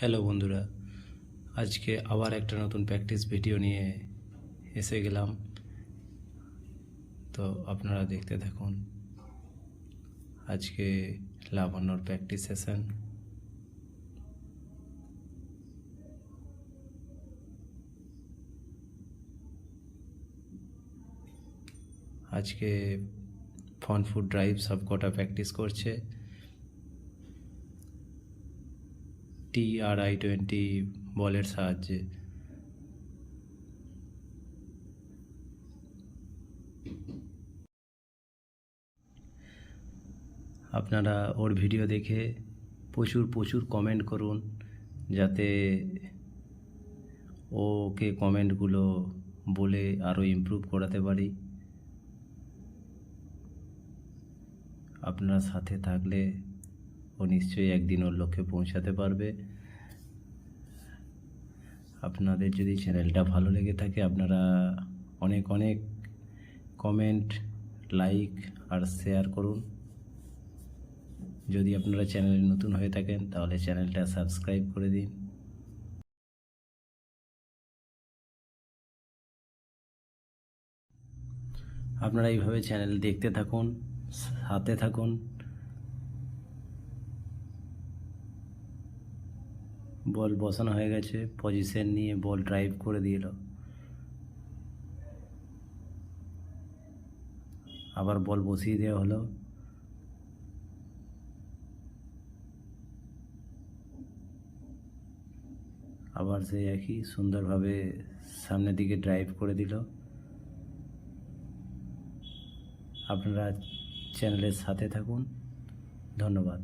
Hello বন্ধুরা, আজকে আবার একটা নতুন প্র্যাকটিস ভিডিও নিয়ে এসে গেলাম। তো আপনারা দেখতে থাকুন আজকে লাবণ্যর প্র্যাকটিস সেশন। আজকে ফ্রন্ট ফুট ড্রাইভ সব কটা প্র্যাকটিস করছে TRI-20 বলের সাহায্যে। আপনারা ওর ভিডিও দেখে প্রচুর কমেন্ট করুন, যাতে ওকে কমেন্টগুলো বলে আরও ইমপ্রুভ করাতে পারি। আপনারা সাথে থাকলে ও নিশ্চয়ই একদিন ওর লক্ষ্যে পৌঁছাতে পারবে। আপনাদের যদি চ্যানেলটা ভালো লেগে থাকে আপনারা অনেক কমেন্ট, লাইক আর শেয়ার করুন। যদি আপনারা চ্যানেলে নতুন হয়ে থাকেন তাহলে চ্যানেলটা সাবস্ক্রাইব করে দিন। আপনারা এইভাবে চ্যানেল দেখতে থাকুন, সাথে থাকুন। বল বসানো হয়ে গেছে, পজিশন নিয়ে বল ড্রাইভ করে দিল। আবার বল বসিয়ে দেওয়া হলো। আবার সেই একই সুন্দরভাবে সামনের দিকে ড্রাইভ করে দিল। আপনারা চ্যানেলের সাথে থাকুন। ধন্যবাদ।